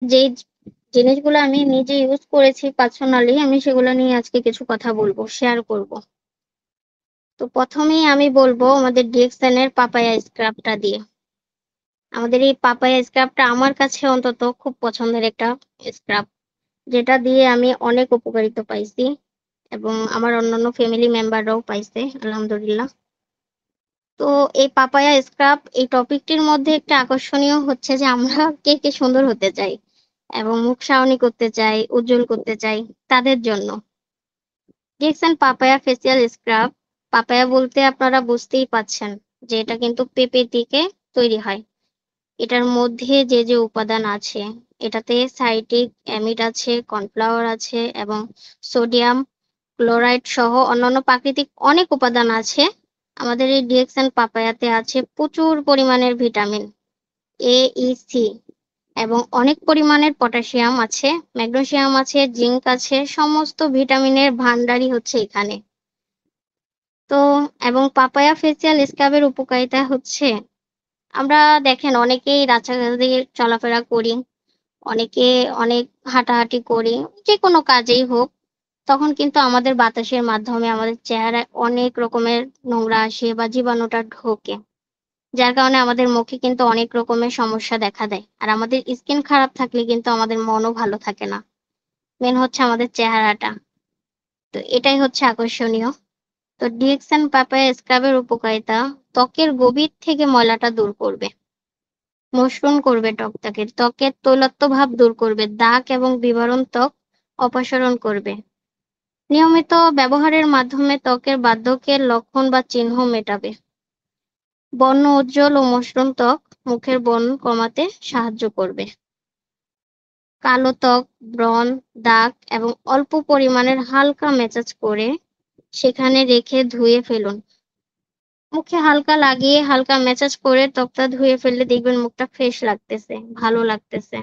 যেই জিনিসগুলো আমি নিজে ইউজ করেছি পার্সোনালি, আমি সেগুলো নিয়ে আজকে কিছু কথা বলবো, শেয়ার করব। তো প্রথমেই আমি বলবো আমাদের ডিএক্সএন এর পাপায়া স্ক্রাবটা দিয়ে। আমাদের এই পাপায়া স্ক্রাবটা আমার কাছে অন্তত খুব পছন্দের একটা স্ক্রাব, যেটা দিয়ে আমি অনেক উপকারিতা পাইছি এবং আমার অন্যান্য ফ্যামিলি মেম্বাররাও পাইছে আলহামদুলিল্লাহ। তো এই পাপায়া স্ক্রাব এই টপিকটির মধ্যে একটা আকর্ষণীয় হচ্ছে যে আমরা কে কে সুন্দর হতে চাই এবং মুখ সাওনি করতে চাই, উজ্জ্বল করতে চাই, তাদের জন্য DXN papaya facial scrub. Papaya বলতে আপনারা বুঝতেই পাচ্ছেন যে এটা কিন্তু পেঁপে থেকে তৈরি হয়। এটার মধ্যে যে যে উপাদান আছে, এটাতে সাইট্রিক অ্যামিড আছে, কর্নফ্লাওয়ার আছে এবং সোডিয়াম ক্লোরাইড সহ অন্যান্য প্রাকৃতিক অনেক উপাদান আছে। আমাদের এই ডিএক্সএন পাপায়াতে আছে প্রচুর পরিমাণের ভিটামিন এ, ই, সি এবং অনেক পরিমাণের পটাশিয়াম আছে, ম্যাগনেসিয়াম আছে, জিঙ্ক আছে, সমস্ত ভিটামিনের ভান্ডারই হচ্ছে এখানে। তো এবং পাপায়া ফেসিয়াল স্ক্রাবের উপকারিতা হচ্ছে, আমরা দেখেন অনেকেই রাস্তাঘাটে চলাফেরা করি, অনেকে অনেক হাঁটাহাঁটি করি, যে কোনো কাজেই হোক, তখন কিন্তু আমাদের বাতাসের মাধ্যমে আমাদের চেহারায় অনেক রকমের নোংরা আসে বা জীবাণুটা ঢোকে, যার কারণে আমাদের মুখে কিন্তু অনেক রকমের সমস্যা দেখা দেয়। আর আমাদের স্কিন খারাপ থাকলে কিন্তু আমাদের মনও ভালো থাকে না। মেন হচ্ছে আমাদের চেহারাটা। তো এটাই হচ্ছে আকর্ষণীয়। তো ডিএক্সএন পাপায়া স্ক্রাবের উপকারিতা, ত্বকের গভীর থেকে ময়লাটা দূর করবে, মসৃণ করবে ত্বকটাকে, ত্বকের তৈলাক্ত ভাব দূর করবে, দাগ এবং বিবরণ ত্বক অপসারণ করবে। নিয়মিত ব্যবহারের মাধ্যমে ত্বকের বার্ধক্যের লক্ষণ বা চিহ্ন মেটাবে। বর্ণ উজ্জ্বল ও মসৃণ ত্বক মুখের ব্রণ কমাতে সাহায্য করবে। কালো ত্বক, ব্রণ, দাগ এবং অল্প পরিমাণের হালকা ম্যাসাজ করে সেখানে রেখে ধুয়ে ফেলুন। মুখে হালকা লাগিয়ে হালকা ম্যাসাজ করে ত্বকটা ধুয়ে ফেললে দেখবেন মুখটা ফ্রেশ লাগতেছে, ভালো লাগতেছে।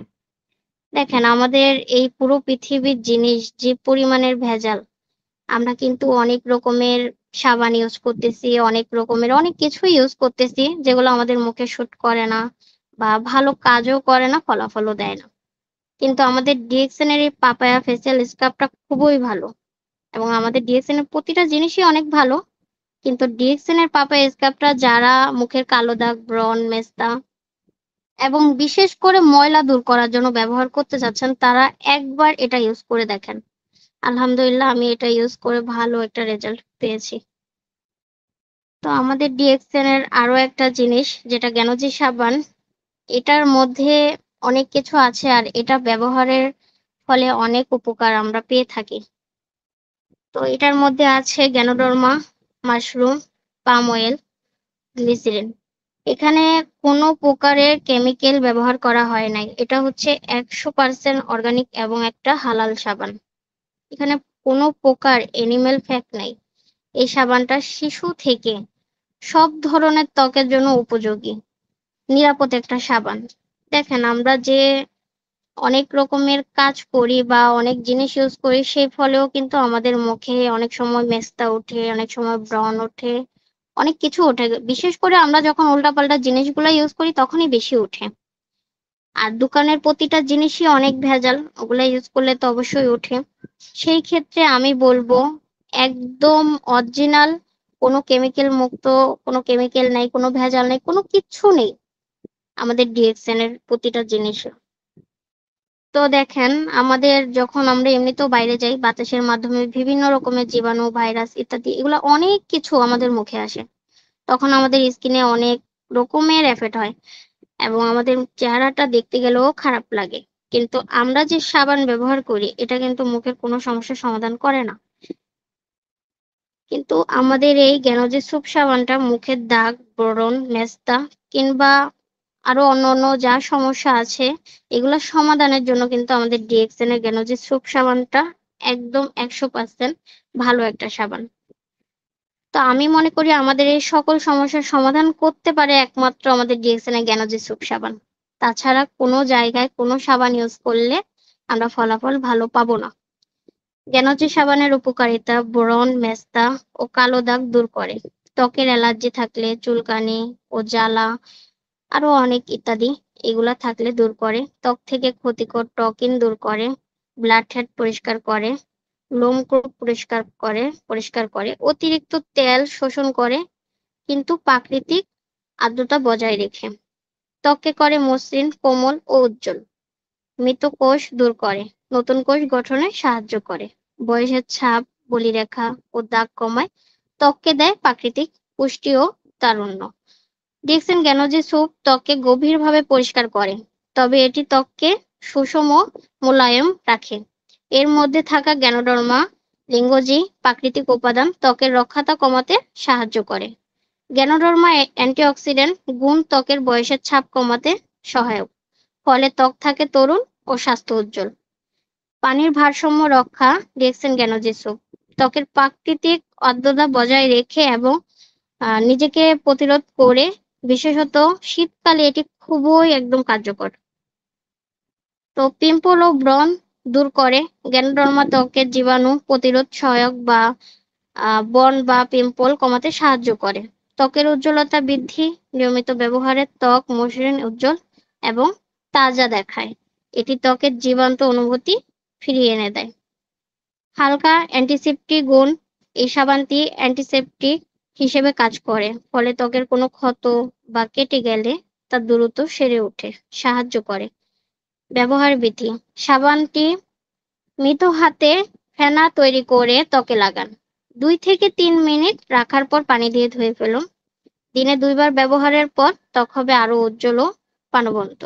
দেখেন আমাদের এই পুরো পৃথিবীর জিনিস যে পরিমাণের ভেজাল, আমরা কিন্তু অনেক রকমের সাবান ইউজ করতেছি, অনেক রকমের অনেক কিছুই ইউজ করতেছি যেগুলো আমাদের মুখে শুট করে না বা ভালো কাজও করে না, ফলাফলও দেয় না। কিন্তু আমাদের ডিএক্সএন এর এই পাপায়া ফেসিয়াল স্ক্রাবটা খুবই ভালো এবং আমাদের ডিএক্সএন এর প্রতিটা জিনিসই অনেক ভালো। কিন্তু ডিএক্সএন এর পাপায়া স্ক্রাবটা যারা মুখের কালো দাগ, ব্রণ, মেস্তা এবং বিশেষ করে ময়লা দূর করার জন্য ব্যবহার করতে চাচ্ছেন, তারা একবার এটা ইউজ করে দেখেন। আলহামদুলিল্লাহ আমি এটা ইউজ করে ভালো একটা রেজাল্ট পেয়েছি। তো আমাদের ডিএক্সএন এর আরো একটা জিনিস যেটা জ্ঞানোজি সাবান, এটার মধ্যে অনেক কিছু আছে আর এটা ব্যবহারের ফলে অনেক উপকার আমরা পেয়ে থাকি। তো এটার মধ্যে আছে গ্যানোডর্মা, মাশরুম, পাম অয়েল, গ্লিসেরিন। এখানে কোনো প্রকারের কেমিক্যাল ব্যবহার করা হয় নাই। এটা হচ্ছে 100% অর্গানিক এবং একটা হালাল সাবান। এখানে কোনো প্রকার এনিম্যাল ফ্যাট নাই। এই সাবানটা শিশু থেকে সব ধরনের ত্বকের জন্য উপযোগী, নিরাপদ একটা সাবান। দেখেন আমরা যে অনেক রকমের কাজ করি বা অনেক জিনিস ইউজ করি, সেই ফলেও কিন্তু আমাদের মুখে অনেক সময় মেস্তা ওঠে, অনেক সময় ব্রণ ওঠে, অনেক কিছু ওঠে। বিশেষ করে আমরা যখন উল্টাপাল্টা জিনিসগুলো ইউজ করি তখনই বেশি ওঠে। আর দোকানের প্রতিটা জিনিসই অনেক ভেজাল, ওগুলা ইউজ করলে তো অবশ্যই ওঠে। সেই ক্ষেত্রে আমি বলবো একদম অরিজিনাল, কোনো কেমিক্যাল মুক্ত, কোনো কেমিক্যাল নাই, কোনো ভেজাল নেই, কোনো কিচ্ছু নেই আমাদের ডিএক্সএন এর প্রতিটা জিনিস। তো দেখেন আমাদের যখন আমরা এমনিতেও বাইরে যাই, বাতাসের মাধ্যমে বিভিন্ন রকমের জীবাণু, ভাইরাস ইত্যাদি এগুলো অনেক কিছু আমাদের মুখে আসে, তখন আমাদের স্কিনে অনেক রকমের এফেক্ট হয় এবং আমাদের চেহারাটা দেখতে গেলেও খারাপ লাগে। কিন্তু আমরা যে সাবান ব্যবহার করি এটা কিন্তু মুখের কোনো সমস্যার সমাধান করে না। কিন্তু আমাদের এই জ্ঞানোজি সুপ সাবানটা মুখের দাগ, ব্রণ, মেস্তা কিংবা আরো অন্যান্য যা সমস্যা আছে এগুলা সমাধানের জন্য কিন্তু আমাদের ডিএক্সএন এর জ্ঞানোজি সুপ সাবানটা একদম 100% ভালো একটা সাবান। তো আমি মনে করি আমাদের এই সকল সমস্যার সমাধান করতে পারে একমাত্র আমাদের ডিএক্সএন এর জ্ঞানোজি সুপ সাবান। তাছাড়া কোনো জায়গায় কোনো সাবান ইউজ করলে আমরা ফলাফল ভালো পাবো না। জ্ঞানোজি সাবানের উপকারিতা, ব্রণ, মেস্তা ও কালো দাগ দূর করে, ত্বকের অ্যালার্জি থাকলে, চুলকানি ও জ্বালা, আরো অনেক ইত্যাদি এগুলা থাকলে দূর করে, ত্বক থেকে ক্ষতিকর টক্সিন দূর করে, ব্লাড হেড পরিষ্কার করে, লোমকূপ পরিষ্কার করে, অতিরিক্ত তেল শোষণ করে কিন্তু প্রাকৃতিক আর্দ্রতা বজায় রেখে, ত্বককে করে মসৃণ, কোমল ও উজ্জ্বল, মৃত কোষ দূর করে, নতুন কোষ গঠনে সাহায্য করে, বয়সের ছাপ, বলিরেখা ও দাগ কমায়, ত্বককে দেয় প্রাকৃতিক পুষ্টি ও তারুণ্য। ডিএক্সএন গ্যানোজি স্যুপ ত্বককে গভীরভাবে পরিষ্কার করে, তবে এটি ত্বককে সুষম ও মোলায়েম রাখে। এর মধ্যে থাকা গ্যানোডার্মা লিঙ্গজি প্রাকৃতিক উপাদান ত্বকের রক্ষতা কমাতে সাহায্য করে। গ্যানোডার্মা অ্যান্টিঅক্সিডেন্ট গুণ ত্বকের বয়সের ছাপ কমাতে সহায়ক, ফলে ত্বক থাকে তরুণ ও স্বাস্থ্য উজ্জ্বল। পানির ভারসাম্য রক্ষা, ডিএক্সএন গ্যানোজি স্যুপ ত্বকের প্রাকৃতিক আর্দ্রতা বজায় রেখে এবং নিজেকে প্রতিরোধ করে, বিশেষত শীতকালে এটি খুবই একদম কার্যকর। তো পিম্পল ও ব্রণ দূর করে, গ্যানোডার্মা ত্বকের জীবাণু প্রতিরোধ সহায়ক বা ব্রণ বা পিম্পল কমাতে সাহায্য করে। ত্বকের উজ্জ্বলতা বৃদ্ধি, নিয়মিত ব্যবহারে ত্বক মসৃণ, উজ্জ্বল এবং তাজা দেখায়। এটি ত্বকের জীবন্ত অনুভূতি ফিরিয়ে এনে দেয়। হালকা অ্যান্টিসেপ্টিক গুণ, এই সাবানটি অ্যান্টিসেপ্টিক হিসেবে কাজ করে, ফলে ত্বকের কোনো ক্ষত বা কেটে গেলে তা দ্রুত সেরে উঠে সাহায্য করে। ব্যবহার বিধি, সাবানটি মৃত হাতে ফেনা তৈরি করে ত্বকে লাগান। 2 থেকে 3 মিনিট রাখার পর পানি দিয়ে ধুয়ে ফেলুন। দিনে 2 বার ব্যবহারের পর ত্বক হবে আরো উজ্জ্বল ও প্রাণবন্ত।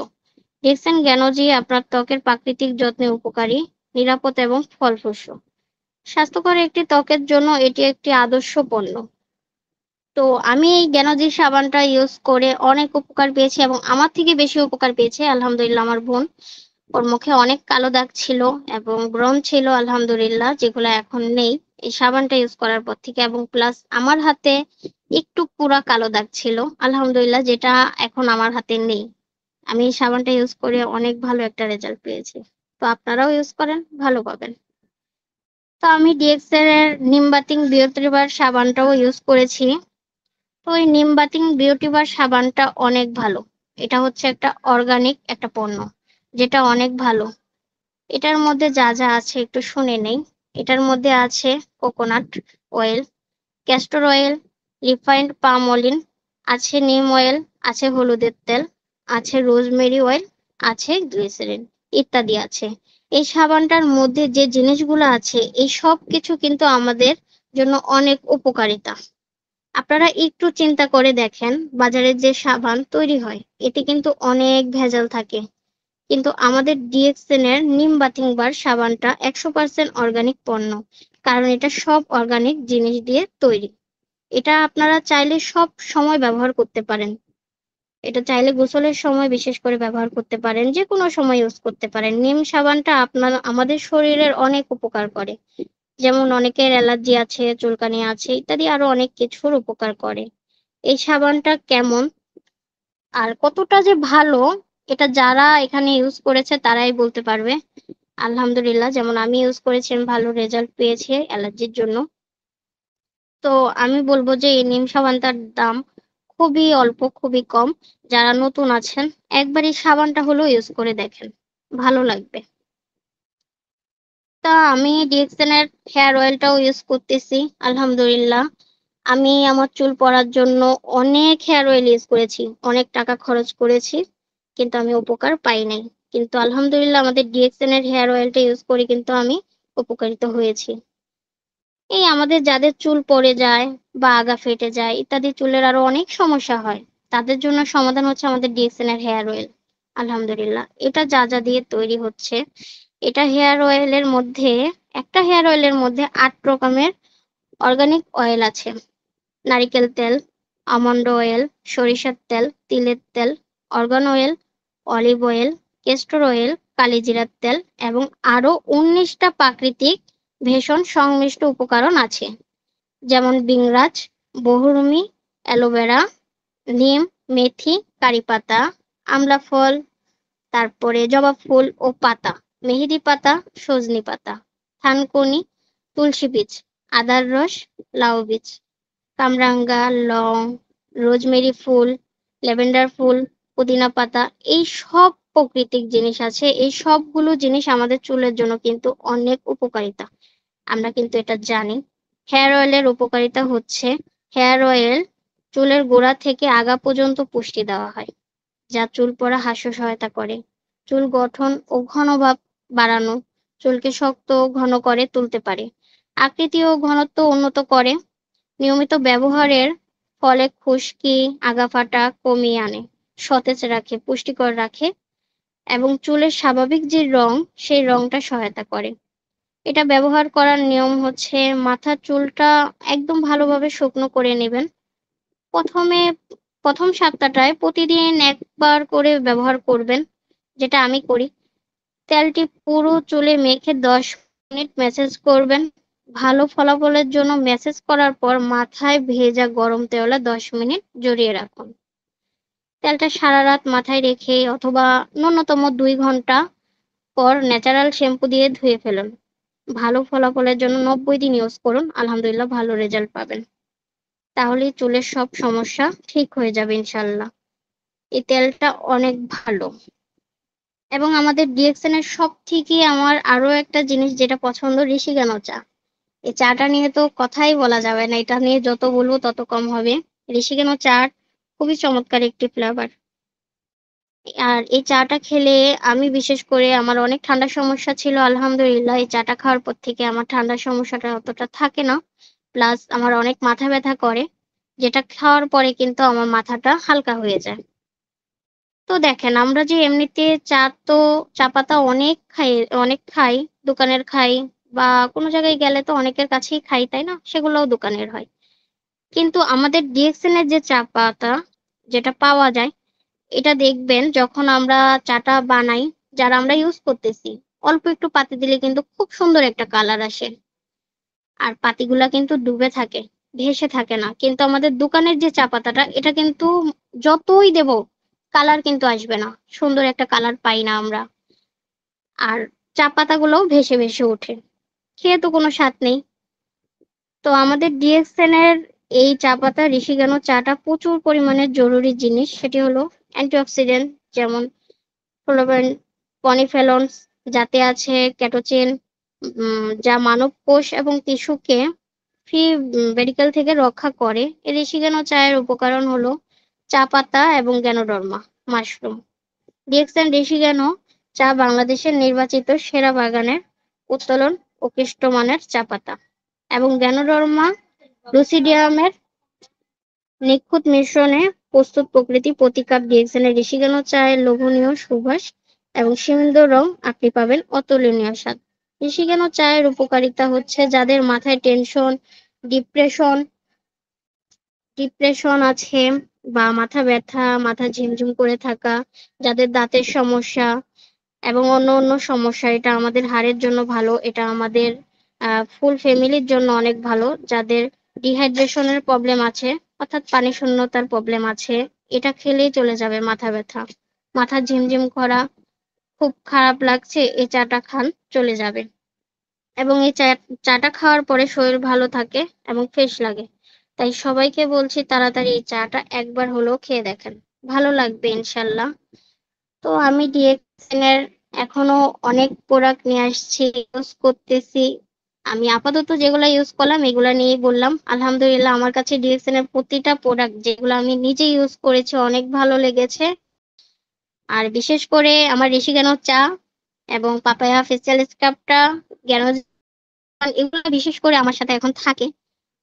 ডিএক্সএন গ্যানোজি আপনার ত্বকের প্রাকৃতিক যত্নে উপকারী, নিরাপদ এবং ফলপ্রসূ। স্বাস্থ্যকর একটি ত্বকের জন্য এটি একটি আদর্শ পণ্য। তো আমি এই গ্যানোজি সাবানটা ইউজ করে অনেক উপকার পেয়েছি এবং আমার থেকে বেশি উপকার পেয়েছে আলহামদুলিল্লাহ আমার বোন। ওর মুখে অনেক কালো দাগ ছিল এবং ব্রণ ছিল আলহামদুলিল্লাহ, যেগুলো এখন নেই এই সাবানটা ইউজ করার পর থেকে, এবং প্লাস আমার হাতে একটু পুরা কালো দাগ ছিল আলহামদুলিল্লাহ, যেটা এখন আমার হাতে নেই। আমি এই সাবানটা ইউজ করে অনেক ভালো একটা রেজাল্ট পেয়েছি। তো আপনারাও ইউজ করেন, ভালো পাবেন। তো আমি ডিএক্সএল এর নিম বাতিং বিউটি বার সাবানটাও ইউজ করেছি। তো এই নিম বাতিং বিউটি বার সাবানটা অনেক ভালো। এটা হচ্ছে একটা অর্গানিক একটা পণ্য, যেটা অনেক ভালো। এটার মধ্যে যা যা আছে একটু শুনে নেই। এটার মধ্যে আছে coconut oil, castor oil, refined palm oil, আছে নিম অয়েল, আছে হলুদের তেল, আছে রোজমেরি অয়েল, আছে গ্লিসারিন ইত্যাদি আছে। এই সাবানটার মধ্যে যে জিনিসগুলো আছে এই সব কিছু কিন্তু আমাদের জন্য অনেক উপকারিতা। আপনারা একটু চিন্তা করে দেখেন, বাজারে যে সাবান তৈরি হয় এতে কিন্তু অনেক ভেজাল থাকে, কিন্তু আমাদের ডিএক্সএন এর নিম বাথিং বার সাবানটা 100% অর্গানিক পণ্য, কারণ এটা সব অর্গানিক জিনিস দিয়ে তৈরি। এটা আপনারা চাইলে সব সময় ব্যবহার করতে পারেন। এটা চাইলে গোসলের সময় বিশেষ করে ব্যবহার করতে পারেন, যে কোনো সময় ইউজ করতে পারেন। নিম সাবানটা আমাদের শরীরের অনেক উপকার করে, যেমন অনেকের অ্যালার্জি আছে, চুলকানি আছে ইত্যাদি আরো অনেক কিছুর উপকার করে। এই সাবানটা কেমন আর কতটা যে ভালো, এটা যারা এখানে ইউজ করেছে তারাই বলতে পারবে। আলহামদুলিল্লাহ, যেমন আমি ইউজ করেছি, আমি ভালো রেজাল্ট পেয়েছি অ্যালার্জির জন্য। তো আমি বলবো যে এই নিম সাবানটার দাম খুবই অল্প, খুবই কম। যারা নতুন আছেন একবার এই সাবানটা হলেও ইউজ করে দেখেন, ভালো লাগবে। তা আমি ডিএক্সএন এর হেয়ার অয়েলটাও ইউজ করতেছি আলহামদুলিল্লাহ। আমি আমার চুল পড়ার জন্য অনেক হেয়ার অয়েল ইউজ করেছি, অনেক টাকা খরচ করেছি, কিন্তু আমি উপকার পাই নাই। কিন্তু আলহামদুলিল্লাহ আমাদের ডিএক্সএন এর হেয়ার অয়েলটা ইউজ করে কিন্তু আমি উপকারিত হয়েছি। এই আমাদের যাদের চুল পড়ে যায় বা আগা ফেটে যায় ইত্যাদি চুলের আরো অনেক সমস্যা হয়, তাদের জন্য সমাধান হচ্ছে আমাদের ডিএক্সএন এর হেয়ার অয়েল। আলহামদুলিল্লাহ, এটা যা যা দিয়ে তৈরি হচ্ছে, এটা হেয়ার অয়েলের মধ্যে, একটা হেয়ার অয়েলের মধ্যে 8 রকমের অর্গানিক অয়েল আছে। নারিকেল তেল, আমন্ড অয়েল, সরিষার তেল, তিলের তেল, argan oil, olive oil, castor oil, কালিজিরার তেল এবং আরো 19টা প্রাকৃতিক ভেষজ সংমিশ্র উপকরণ আছে, যেমন বিংরাজ, বহুরুমি, অ্যালোভেরা, নিম, মেথি, কারি পাতা, আমলা ফল, তারপরে জবা ফুল ও পাতা, মেহেদি পাতা, সজনি পাতা, থানকুনি, তুলসী বীজ, আদার রস, লাউ বীজ, কামরাঙ্গা, লং, রোজমেরি ফুল, ল্যাভেন্ডার ফুল, পুদিনা পাতা, এই সব প্রাকৃতিক জিনিস আছে। এই সবগুলো জিনিস আমাদের চুলের জন্য কিন্তু অনেক উপকারিতা। আমরা কিন্তু এটা জানি। হেয়ার অয়েলের উপকারিতা হচ্ছে, হেয়ার অয়েল চুলের গোড়া থেকে আগা পর্যন্ত পুষ্টি দেওয়া হয়, যা চুল পড়া হ্রাসে সহায়তা করে, চুল গঠন ও ঘনভাব বাড়ানো, চুলকে শক্ত ও ঘন করে তুলতে পারে, আকৃতি ও ঘনত্ব উন্নত করে। নিয়মিত ব্যবহারের ফলে খুশকি, আগা ফাটা কমিয়ে আনে, সতেজ রাখে, পুষ্টিকর রাখে এবং চুলের স্বাভাবিক যে রং, সেই রংটা সহায়তা করে। এটা ব্যবহার করার নিয়ম হচ্ছে, মাথার চুলটা একদম ভালোভাবে শুকনো করে নেবেন। প্রথমে প্রথম সপ্তাহটায় প্রতিদিন একবার করে ব্যবহার করবেন, যেটা আমি করি। তেলটি পুরো চুলে মেখে 10 মিনিট ম্যাসাজ করবেন। ভালো ফলাফলের জন্য ম্যাসাজ করার পর মাথায় ভেজা গরম তেলে 10 মিনিট জড়িয়ে রাখুন। তেলটা সারা রাত মাথায় রেখে অথবা ন্যূনতম 2 ঘন্টা পর ন্যাচারাল শ্যাম্পু দিয়ে ধুয়ে ফেলুন। ভালো ফলাফলের জন্য 90 দিন ইউজ করুন, আলহামদুলিল্লাহ ভালো রেজাল্ট পাবেন। তাহলেই চুলের সব সমস্যা ঠিক হয়ে যাবে ইনশাল্লাহ। এই তেলটা অনেক ভালো। এবং আমাদের ডিএক্সএন এর সব থেকে আমার আরো একটা জিনিস যেটা পছন্দ, ঋষিকেন চা। এই চাটা নিয়ে তো কথাই বলা যাবে না, এটা নিয়ে যত বলবো তত কম হবে। ঋষিকেন চা খুবই চমৎকার একটি ফ্লেভার। আর এই চাটা খেলে আমি বিশেষ করে, আমার অনেক ঠান্ডার সমস্যা ছিল, আলহামদুলিল্লাহ এই চাটা খাওয়ার পর থেকে আমার ঠান্ডার সমস্যাটা অতটা থাকে না। প্লাস আমার অনেক মাথা ব্যথা করে, যেটা খাওয়ার পরে কিন্তু আমার মাথাটা হালকা হয়ে যায়। তো দেখেন, আমরা যে এমনিতে চা, তো চা পাতা অনেক খাই, দোকানের খাই বা কোনো জায়গায় গেলে তো অনেকের কাছেই খাই, তাই না? সেগুলোও দোকানের হয়। কিন্তু আমাদের ডিএক্সএন এর যে চা পাতা যেটা পাওয়া যায়, এটা দেখবেন যখন আমরা চাটা বানাই, যারা আমরা ইউজ করতেছি, অল্প একটু পাতি দিলে কিন্তু খুব সুন্দর একটা কালার আসে। আর পাতিগুলা কিন্তু ডুবে থাকে, ভেসে থাকে না। কিন্তু আমাদের দোকানের যে চা পাতাটা, এটা কিন্তু যতই দেব কালার কিন্তু আসবে না, সুন্দর একটা কালার পাই না আমরা। আর চা পাতাগুলোও ভেসে ভেসে ওঠে, খেয়ে তো কোনো স্বাদ নেই। তো আমাদের ডিএক্সএন এর এই চা পাতা ঋষিকেন চাটা প্রচুর পরিমাণে জরুরি জিনিস। সেটি হলো অ্যান্টিঅক্সিডেন্ট, যেমন ফ্লোভেন, পলিফেনলস, যাতে আছে ক্যাটোচিন, যা মানব কোষ এবং টিস্যুকে ফ্রি রেডিক্যাল থেকে রক্ষা করে। এই ঋষিকেন চায়ের উপকরণ হলো চা পাতা এবং গ্যানোডর্মা মাশরুম। ডিএক্সএন ঋষিকেন চা বাংলাদেশের নির্বাচিত সেরা বাগানের উত্তোলন উৎকৃষ্ট মানের চা পাতা, এবং গ্যানোডর্মা লুসিডিয়ামের নিখুঁত মিশ্রণে প্রস্তুত প্রকৃতি। প্রতি কাপ ডিএক্সএন ঋষিকেন চায়ের লোভনীয় সুবাস এবং সীমিত রং আপনি পাবেন অতুলনীয় স্বাদ। ঋষিকেন চায়ের উপকারিতা হচ্ছে, যাদের মাথায় টেনশন, ডিপ্রেশন ডিপ্রেশন আছে বা মাথা ব্যথা, মাথা ঝিমঝিম করে থাকা, যাদের দাঁতের সমস্যা এবং অন্য অন্য সমস্যা, এটা আমাদের হাড়ের জন্য ভালো। এটা আমাদের ফুল ফ্যামিলির জন্য অনেক ভালো। যাদের ডিহাইড্রেশনের প্রবলেম আছে, অর্থাৎ পানি শূন্যতার প্রবলেম আছে, এটা খেলেই চলে যাবে মাথা ব্যথা, মাথা ঝিমঝিম করা, খুব খারাপ লাগছে, এই চাটা খান, চলে যাবে। এবং এই চাটা খাওয়ার পরে শরীর ভালো থাকে এবং ফ্রেশ লাগে। তাই সবাইকে বলছি, তাড়াতাড়ি এই চাটা একবার হলেও খেয়ে দেখেন, ভালো লাগবে ইনশাল্লাহ। তো আমি ডিএক্সএন এর এখনো অনেক প্রোডাক্ট নিয়ে আসছি, ইউজ করতেছি। আমি আপাতত যেগুলো ইউজ করলাম এগুলা নিয়েই বললাম। আলহামদুলিল্লাহ আমার কাছে ডিএক্সএন এর প্রতিটা প্রোডাক্ট যেগুলো আমি নিজে ইউজ করেছি অনেক ভালো লেগেছে। আর বিশেষ করে আমার ঋষিকেন চা এবং পাপায়া ফেসিয়াল স্ক্রাবটা, জ্ঞান, এগুলো বিশেষ করে আমার সাথে এখন থাকে।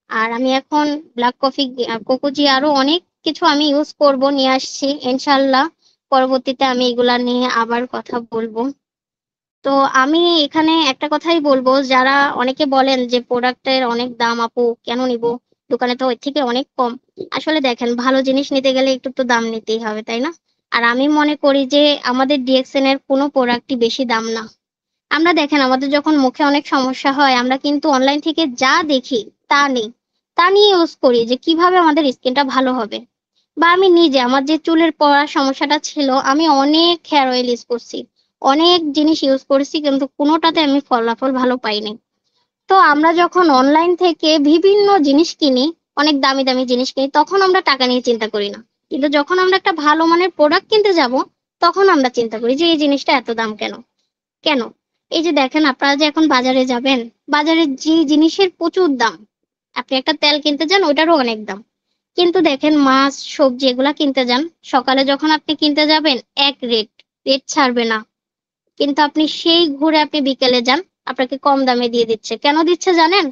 আর আমি এখন ব্ল্যাক কফি, কোকোজি, আরো অনেক কিছু আমি ইউজ করব, নিয়ে আসছি ইনশাল্লাহ। পরবর্তীতে আমি এগুলা নিয়ে আবার কথা বলবো। তো আমি এখানে একটা কথাই বলবো, যারা অনেকে বলেন যে প্রোডাক্টের অনেক দাম, আপু কেন নিব, দোকানে তো ওর থেকে অনেক কম। আসলে দেখেন, ভালো জিনিস নিতে গেলে একটু তো দাম নিতেই হবে, তাই না? আর আমি মনে করি যে আমাদের ডিএক্সএন এর কোনো প্রোডাক্টই বেশি দাম না। আমরা দেখেন, আমাদের যখন মুখে অনেক সমস্যা হয়, আমরা কিন্তু অনলাইন থেকে যা দেখি তা নেই, তা নিয়ে ইউজ করি যে কিভাবে আমাদের স্কিনটা ভালো হবে। বা আমি নিজে, আমার যে চুলের পড়ার সমস্যাটা ছিল, আমি অনেক হেয়ার অয়েল ইউজ করছি, অনেক জিনিস ইউজ করেছি, কিন্তু কোনোটাতে আমি ফলাফল ভালো পাইনি। তো আমরা যখন অনলাইন থেকে বিভিন্ন জিনিস কিনি, অনেক দামি দামি জিনিস কিনি, তখন আমরা টাকা নিয়ে চিন্তা করি না। কিন্তু যখন আমরা একটা ভালো মানের প্রোডাক্ট কিনতে যাব, তখন আমরা চিন্তা করি যে এই জিনিসটা এত দাম কেন? কেন? এই যে দেখেন আপনারা যে এখন বাজারে যাবেন, বাজারে যে জিনিসের প্রচুর দাম। আপনি একটা তেল কিনতে যান ওইটারও অনেক দাম। কিন্তু দেখেন মাছ, সবজি এগুলা কিনতে যান, সকালে যখন আপনি কিনতে যাবেন এক রেট, রেট ছাড়বে না। কিন্তু আপনি সেই ঘুরে আপনি বিকেলে যান, আপনাকে কম দামে দিয়ে দিচ্ছে। কেন দিচ্ছে জানেন?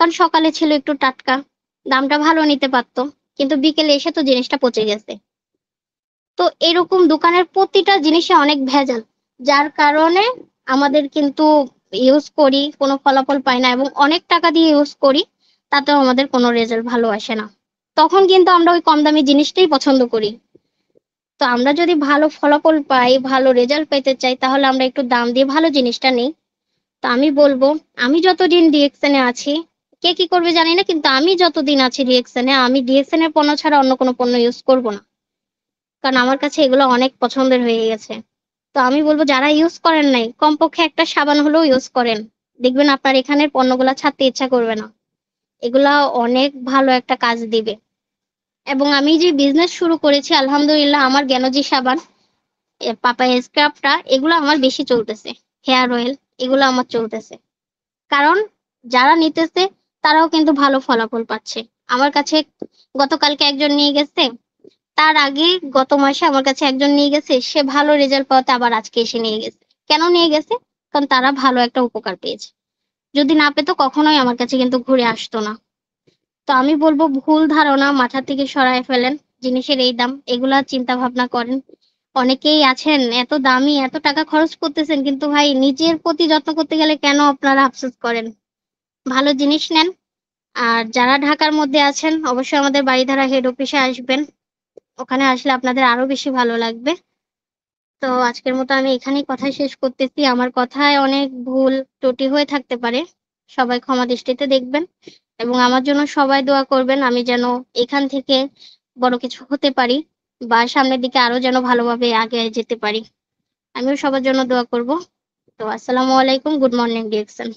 কারণ সকালে ছিল একটু টাটকা, দামটা ভালো নিতে পারতো। কিন্তু বিকেলে এসে তো জিনিসটা পচে গেছে। তো এরকম দোকানের প্রতিটা জিনিসে অনেক ভেজাল। যার কারণে আমাদের কিন্তু ইউজ করি কোনো ফলাফল পাই না এবং অনেক টাকা দিয়ে ইউজ করি, তাতেও আমাদের কোনো রেজাল্ট ভালো আসে না। তখন কিন্তু আমরা ওই কম দামি জিনিসটাই পছন্দ করি। তো আমরা যদি ভালো ফলাফল পাই, ভালো রেজাল্ট পেতে চাই, তাহলে আমরা একটু দাম দিয়ে ভালো জিনিসটা নিই। তো আমি বলবো, আমি যতদিন ডিএক্সএনে আছি, কে কি করবে জানি না, কিন্তু আমি যতদিন আছি ডিএক্সএনে, আমি ডিএক্সএন এর পণ্য ছাড়া অন্য কোনো পণ্য ইউজ করব না। কারণ আমার কাছে এগুলো অনেক পছন্দের হয়ে গেছে। তো আমি বলব যারা ইউজ করেন নাই, কমপক্ষে একটা সাবান হলেও ইউজ করেন। দেখবেন আপনার এখানের পণ্যগুলা ছাড়তে ইচ্ছা করবে না। এগুলা অনেক ভালো একটা কাজ দিবে। এবং আমি যে বিজনেস শুরু করেছি আলহামদুলিল্লাহ, আমার জ্ঞানজি সাবান, পাপায়া স্ক্রাবটা এগুলো আমার বেশি চলতেছে। হেয়ার অয়েল এগুলো আমার চলতেছে। কারণ যারা নিতেছে তারাও কিন্তু ভালো ফলাফল পাচ্ছে। আমার কাছে গতকালকে একজন নিয়ে গেছে, তার আগে গত মাসে আমার কাছে একজন নিয়ে গেছে, সে ভালো রেজাল্ট পাওয়াতে আবার আজকে এসে নিয়ে গেছে। কেন নিয়ে গেছে? কারণ তারা ভালো একটা উপকার পেয়েছে। যদি না পেতো কখনোই আমার কাছে কিন্তু ঘুরে আসতো না। তো আমি বলবো ভুল ধারণা মাথা থেকে সরায় ফেলেন। জিনিসের এই দাম এগুলা চিন্তা ভাবনা করেন। অনেকেই আছেন এত দামি এত টাকা খরচ করতেছেন, কিন্তু ভাই নিজের প্রতি যত্ন করতে গেলে কেন আপনারা আফসোস করেন? ভালো জিনিস নেন। আর যারা ঢাকার মধ্যে আছেন অবশ্যই আমাদের বারিধারা হেড অফিসে আসবেন। ওখানে আসলে আপনাদের আরো বেশি ভালো লাগবে। তো আজকের মতো আমি এখানেই কথা শেষ করতেছি। আমার কথায় অনেক ভুল ত্রুটি হয়ে থাকতে পারে। সবাই ক্ষমা দৃষ্টিতে দেখবেন এবং আমার জন্য সবাই দোয়া করবেন, আমি যেন এখান থেকে বড় কিছু হতে পারি বা সামনের দিকে আরো যেন ভালোভাবে আগে যেতে পারি। আমিও সবার জন্য দোয়া করব। তো আসসালামু আলাইকুম, গুড মর্নিং ডিরেকশন।